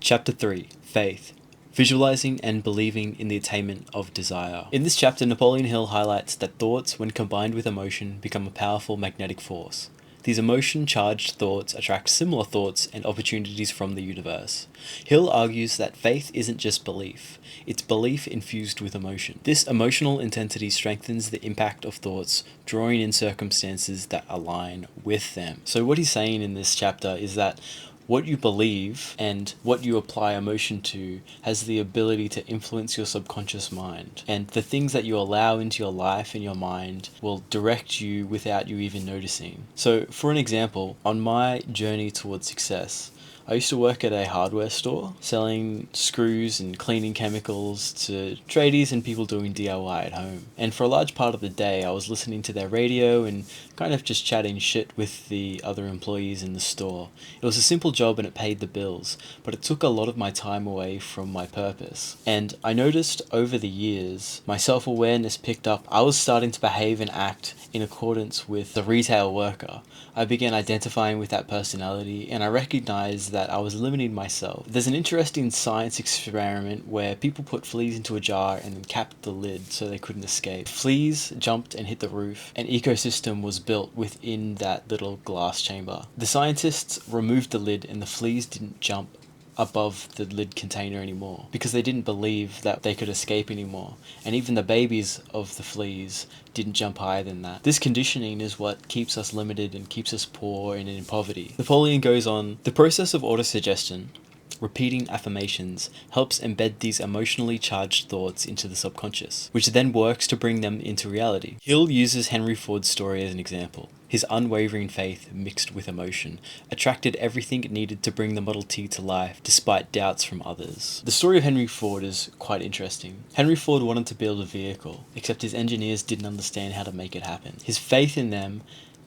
Chapter 3 Faith. Visualizing and believing in the attainment of desire. In this chapter, Napoleon Hill highlights that thoughts, when combined with emotion, become a powerful magnetic force. These emotion-charged thoughts attract similar thoughts and opportunities from the universe. Hill argues that faith isn't just belief, it's belief infused with emotion. This emotional intensity strengthens the impact of thoughts, drawing in circumstances that align with them. So what he's saying in this chapter is that what you believe and what you apply emotion to has the ability to influence your subconscious mind. And the things that you allow into your life and your mind will direct you without you even noticing. So, for an example, on my journey towards success, I used to work at a hardware store selling screws and cleaning chemicals to tradies and people doing DIY at home. And for a large part of the day, I was listening to their radio and kind of just chatting shit with the other employees in the store. It was a simple job and it paid the bills, but it took a lot of my time away from my purpose. And I noticed over the years, my self-awareness picked up. I was starting to behave and act in accordance with the retail worker. I began identifying with that personality, and I recognized that I was limiting myself. There's an interesting science experiment where people put fleas into a jar and then capped the lid so they couldn't escape. Fleas jumped and hit the roof. An ecosystem was built within that little glass chamber. The scientists removed the lid and the fleas didn't jump above the lid container anymore because they didn't believe that they could escape anymore, and even the babies of the fleas didn't jump higher than that. This conditioning is what keeps us limited and keeps us poor and in poverty. Napoleon goes on, the process of autosuggestion, repeating affirmations, helps embed these emotionally charged thoughts into the subconscious, which then works to bring them into reality. Hill uses Henry Ford's story as an example. His unwavering faith, mixed with emotion, attracted everything it needed to bring the Model T to life, despite doubts from others. The story of Henry Ford is quite interesting. Henry Ford wanted to build a vehicle, except his engineers didn't understand how to make it happen. His faith in them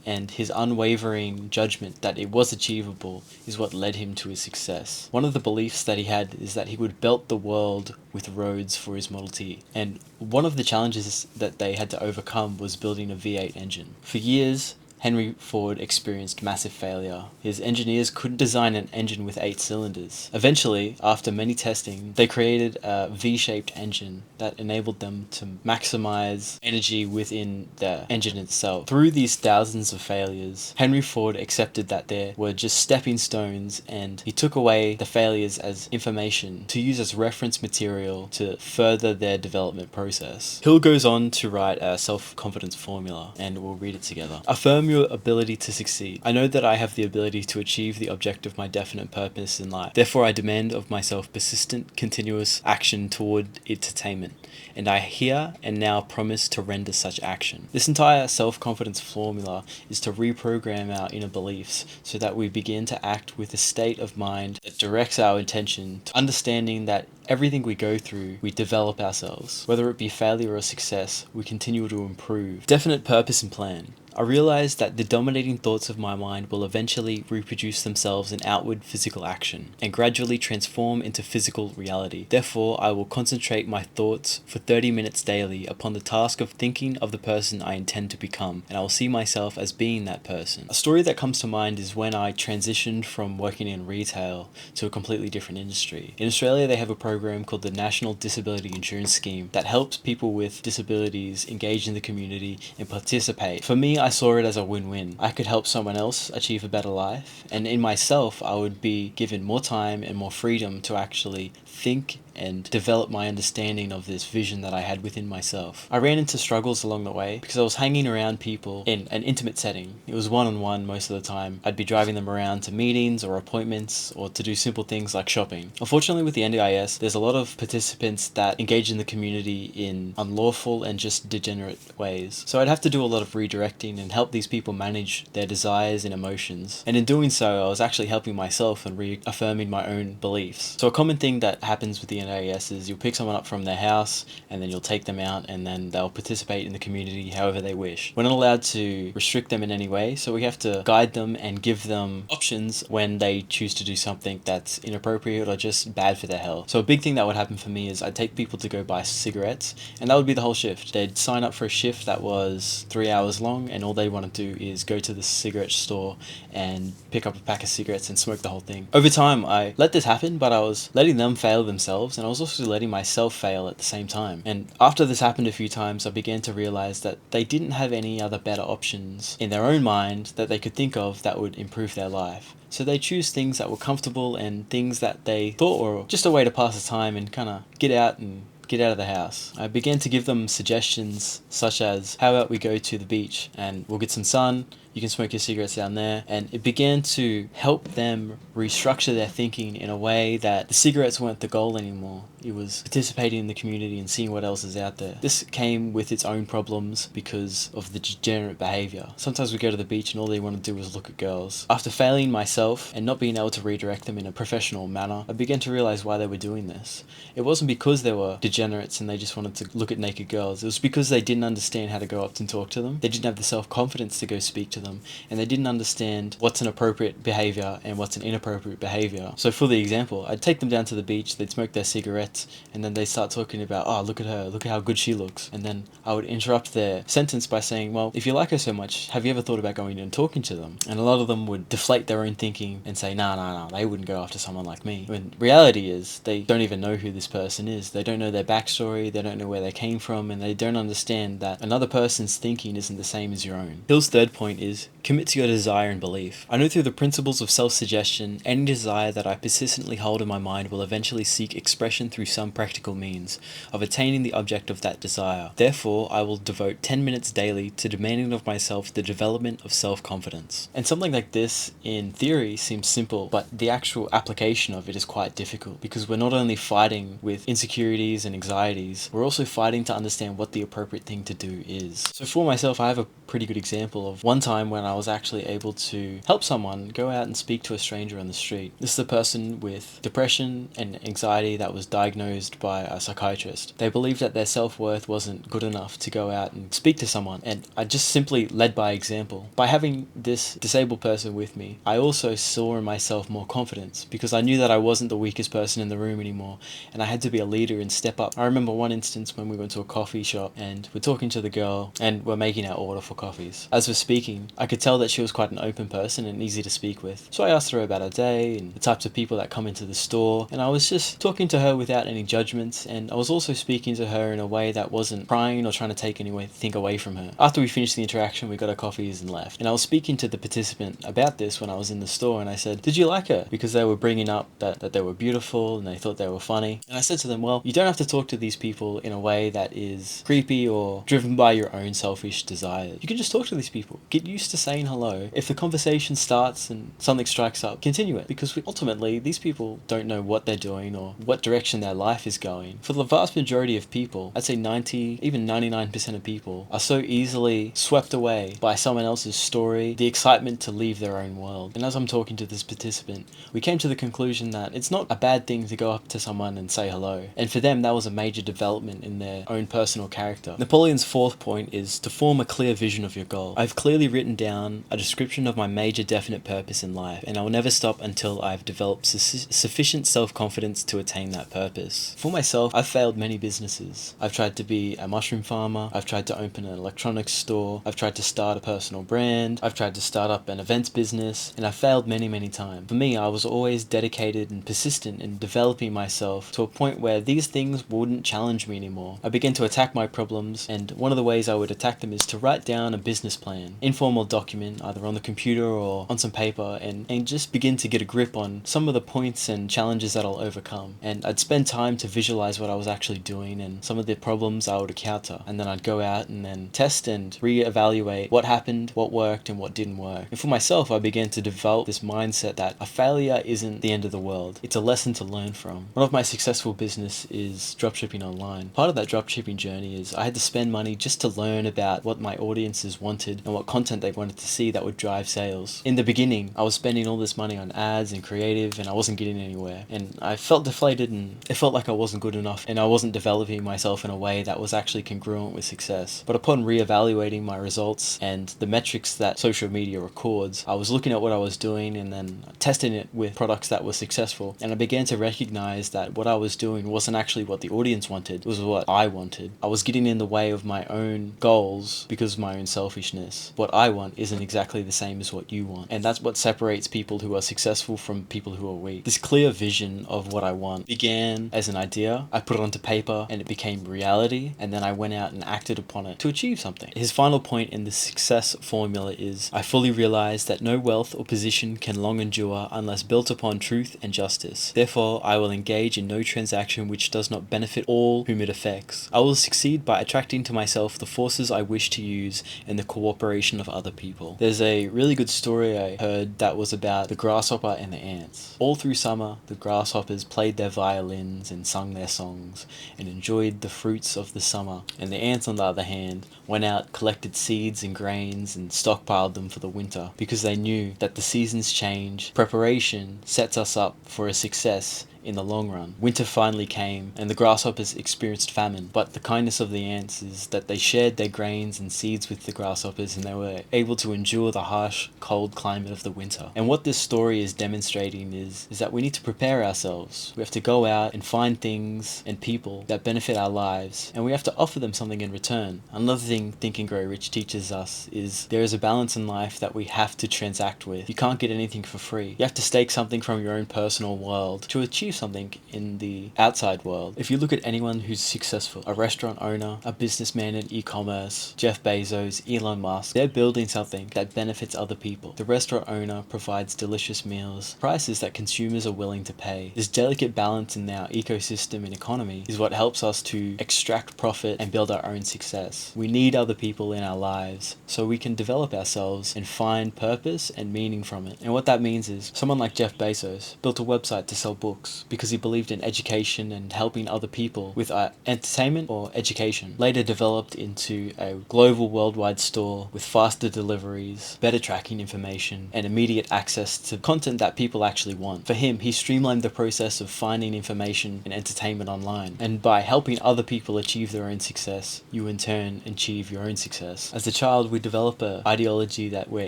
and his unwavering judgment that it was achievable is what led him to his success. One of the beliefs that he had is that he would belt the world with roads for his Model T, and one of the challenges that they had to overcome was building a V8 engine. For years, Henry Ford experienced massive failure. His engineers couldn't design an engine with 8 cylinders. Eventually, after many testing, they created a V-shaped engine that enabled them to maximize energy within the engine itself. Through these thousands of failures, Henry Ford accepted that there were just stepping stones, and he took away the failures as information to use as reference material to further their development process. Hill goes on to write a self-confidence formula, and we'll read it together. Affirm your ability to succeed. I know that I have the ability to achieve the object of my definite purpose in life. Therefore, I demand of myself persistent, continuous action toward its attainment, and I here and now promise to render such action. This entire self-confidence formula is to reprogram our inner beliefs so that we begin to act with a state of mind that directs our attention to understanding that everything we go through, we develop ourselves. Whether it be failure or success, we continue to improve. Definite purpose and plan. I realize that the dominating thoughts of my mind will eventually reproduce themselves in outward physical action and gradually transform into physical reality. Therefore, I will concentrate my thoughts for 30 minutes daily upon the task of thinking of the person I intend to become, and I will see myself as being that person. A story that comes to mind is when I transitioned from working in retail to a completely different industry. In Australia, they have a program called the National Disability Insurance Scheme that helps people with disabilities engage in the community and participate. For me, I saw it as a win-win. I could help someone else achieve a better life, and in myself, I would be given more time and more freedom to actually think and develop my understanding of this vision that I had within myself. I ran into struggles along the way because I was hanging around people in an intimate setting. It was one-on-one most of the time. I'd be driving them around to meetings or appointments or to do simple things like shopping. Unfortunately, with the NDIS, there's a lot of participants that engage in the community in unlawful and just degenerate ways. So I'd have to do a lot of redirecting and help these people manage their desires and emotions. And in doing so, I was actually helping myself and reaffirming my own beliefs. So a common thing that happens with the NDIS is you'll pick someone up from their house and then you'll take them out and then they'll participate in the community however they wish. We're not allowed to restrict them in any way, so we have to guide them and give them options when they choose to do something that's inappropriate or just bad for their health. So a big thing that would happen for me is I'd take people to go buy cigarettes, and that would be the whole shift. They'd sign up for a shift that was 3 hours long and and all they want to do is go to the cigarette store and pick up a pack of cigarettes and smoke the whole thing. Over time, I let this happen, but I was letting them fail themselves, and I was also letting myself fail at the same time. And after this happened a few times, I began to realize that they didn't have any other better options in their own mind that they could think of that would improve their life. So they choose things that were comfortable and things that they thought were just a way to pass the time and kind of get out of the house. I began to give them suggestions such as, how about we go to the beach and we'll get some sun, you can smoke your cigarettes down there. And it began to help them restructure their thinking in a way that the cigarettes weren't the goal anymore. It was participating in the community and seeing what else is out there. This came with its own problems because of the degenerate behaviour. Sometimes we go to the beach and all they want to do is look at girls. After failing myself and not being able to redirect them in a professional manner, I began to realise why they were doing this. It wasn't because they were degenerates and they just wanted to look at naked girls. It was because they didn't understand how to go up and talk to them. They didn't have the self-confidence to go speak to them, and they didn't understand what's an appropriate behaviour and what's an inappropriate behaviour. So for the example, I'd take them down to the beach, they'd smoke their cigarettes, and then they start talking about, oh, look at her, look at how good she looks. And then I would interrupt their sentence by saying, well, if you like her so much, have you ever thought about going and talking to them? And a lot of them would deflate their own thinking and say, nah, they wouldn't go after someone like me. When reality is, they don't even know who this person is. They don't know their backstory, they don't know where they came from, and they don't understand that another person's thinking isn't the same as your own. Hill's third point is, commit to your desire and belief. I know through the principles of self-suggestion, any desire that I persistently hold in my mind will eventually seek expression through some practical means of attaining the object of that desire. Therefore, I will devote 10 minutes daily to demanding of myself the development of self-confidence. And something like this, in theory, seems simple, but the actual application of it is quite difficult, because we're not only fighting with insecurities and anxieties, we're also fighting to understand what the appropriate thing to do is. So for myself, I have a pretty good example of one time when I was actually able to help someone go out and speak to a stranger on the street. This is a person with depression and anxiety that was diagnosed by a psychiatrist. They believed that their self-worth wasn't good enough to go out and speak to someone, and I just simply led by example. By having this disabled person with me, I also saw in myself more confidence, because I knew that I wasn't the weakest person in the room anymore, and I had to be a leader and step up. I remember one instance when we went to a coffee shop and we're talking to the girl and we're making our order for coffees. As we're speaking, I could tell that she was quite an open person and easy to speak with. So I asked her about her day and the types of people that come into the store, and I was just talking to her without any judgments, and I was also speaking to her in a way that wasn't prying or trying to take anything away from her. After we finished the interaction, we got our coffees and left. And I was speaking to the participant about this when I was in the store, and I said, did you like her? Because they were bringing up that they were beautiful and they thought they were funny. And I said to them, well, you don't have to talk to these people in a way that is creepy or driven by your own selfish desires. You can just talk to these people. Get used to saying hello. If the conversation starts and something strikes up, continue it, because ultimately these people don't know what they're doing or what direction their life is going. For the vast majority of people, I'd say 90, even 99% of people are so easily swept away by someone else's story, the excitement to leave their own world. And as I'm talking to this participant, we came to the conclusion that it's not a bad thing to go up to someone and say hello. And for them, that was a major development in their own personal character. Napoleon's fourth point is to form a clear vision of your goal. I've clearly written down a description of my major definite purpose in life, and I will never stop until I've developed sufficient self-confidence to attain that purpose. For myself, I've failed many businesses. I've tried to be a mushroom farmer, I've tried to open an electronics store, I've tried to start a personal brand, I've tried to start up an events business, and I've failed many times. For me, I was always dedicated and persistent in developing myself to a point where these things wouldn't challenge me anymore. I began to attack my problems, and one of the ways I would attack them is to write down a business plan, informal document, either on the computer or on some paper, and just begin to get a grip on some of the points and challenges that I'll overcome. And I'd spend time to visualize what I was actually doing and some of the problems I would encounter, and then I'd go out and then test and re-evaluate what happened, what worked, and what didn't work. And for myself, I began to develop this mindset that a failure isn't the end of the world. It's a lesson to learn from. One of my successful business is dropshipping online. Part of that dropshipping journey is I had to spend money just to learn about what my audiences wanted and what content they wanted to see that would drive sales. In the beginning, I was spending all this money on ads and creative, and I wasn't getting anywhere. And I felt deflated, and it felt like I wasn't good enough, and I wasn't developing myself in a way that was actually congruent with success. But upon reevaluating my results and the metrics that social media records, I was looking at what I was doing and then testing it with products that were successful. And I began to recognize that what I was doing wasn't actually what the audience wanted, it was what I wanted. I was getting in the way of my own goals because of my own selfishness. What I want isn't exactly the same as what you want. And that's what separates people who are successful from people who are weak. This clear vision of what I want began as an idea. I put it onto paper and it became reality, and then I went out and acted upon it to achieve something. His final point in the success formula is, I fully realize that no wealth or position can long endure unless built upon truth and justice. Therefore, I will engage in no transaction which does not benefit all whom it affects. I will succeed by attracting to myself the forces I wish to use and the cooperation of other people. There's a really good story I heard that was about the grasshopper and the ants. All through summer, the grasshoppers played their violins and sung their songs and enjoyed the fruits of the summer, and the ants, on the other hand, went out, collected seeds and grains and stockpiled them for the winter, because they knew that the seasons change. Preparation sets us up for a success in the long run. Winter finally came, and the grasshoppers experienced famine, but the kindness of the ants is that they shared their grains and seeds with the grasshoppers, and they were able to endure the harsh, cold climate of the winter. And what this story is demonstrating is that we need to prepare ourselves. We have to go out and find things and people that benefit our lives, and we have to offer them something in return. Another thing Think and Grow Rich teaches us is there is a balance in life that we have to transact with. You can't get anything for free. You have to stake something from your own personal world to achieve something in the outside world. If you look at anyone who's successful, a restaurant owner, a businessman in e-commerce, Jeff Bezos, Elon Musk, they're building something that benefits other people. The restaurant owner provides delicious meals, prices that consumers are willing to pay. This delicate balance in our ecosystem and economy is what helps us to extract profit and build our own success. We need other people in our lives so we can develop ourselves and find purpose and meaning from it. And what that means is someone like Jeff Bezos built a website to sell books because he believed in education and helping other people with entertainment or education. Later developed into a global worldwide store with faster deliveries, better tracking information, and immediate access to content that people actually want. For him, he streamlined the process of finding information and entertainment online. And by helping other people achieve their own success, you in turn achieve your own success. As a child, we develop an ideology that we're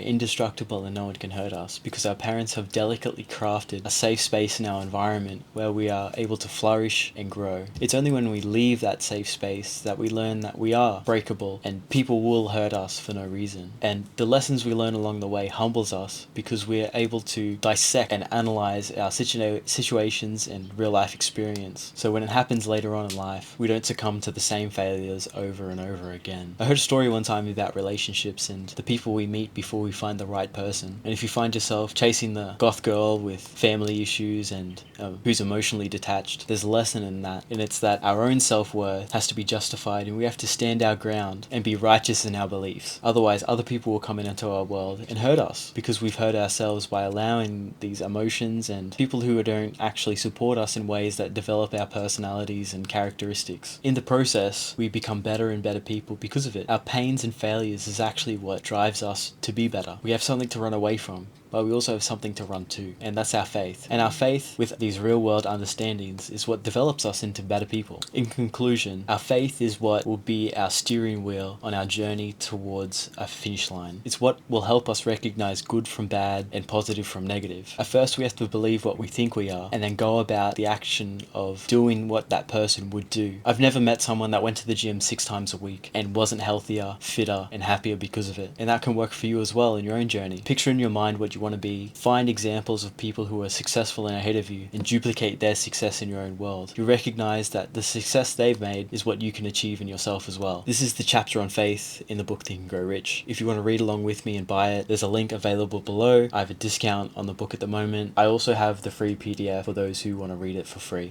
indestructible and no one can hurt us because our parents have delicately crafted a safe space in our environment where we are able to flourish and grow. It's only when we leave that safe space that we learn that we are breakable and people will hurt us for no reason. And the lessons we learn along the way humbles us because we're able to dissect and analyze our situations and real life experience. So when it happens later on in life, we don't succumb to the same failures over and over again. I heard a story one time about relationships and the people we meet before we find the right person. And if you find yourself chasing the goth girl with family issues and who's emotionally detached, there's a lesson in that, and it's that our own self-worth has to be justified and we have to stand our ground and be righteous in our beliefs. Otherwise, other people will come into our world and hurt us because we've hurt ourselves by allowing these emotions and people who don't actually support us in ways that develop our personalities and characteristics. In the process, we become better and better people because of it. Our pains and failures is actually what drives us to be better. We have something to run away from, but we also have something to run to, and that's our faith. And our faith with these real world understandings is what develops us into better people. In conclusion, our faith is what will be our steering wheel on our journey towards a finish line. It's what will help us recognize good from bad and positive from negative. At first, we have to believe what we think we are and then go about the action of doing what that person would do. I've never met someone that went to the gym 6 times a week and wasn't healthier, fitter, and happier because of it. And that can work for you as well in your own journey. Picture in your mind what you want to be, find examples of people who are successful and ahead of you, and duplicate their success in your own world. You recognize that the success they've made is what you can achieve in yourself as well. This is the chapter on faith in the book Think and Grow Rich. If you want to read along with me and buy it, there's a link available below. I have a discount on the book at the moment. I also have the free PDF for those who want to read it for free.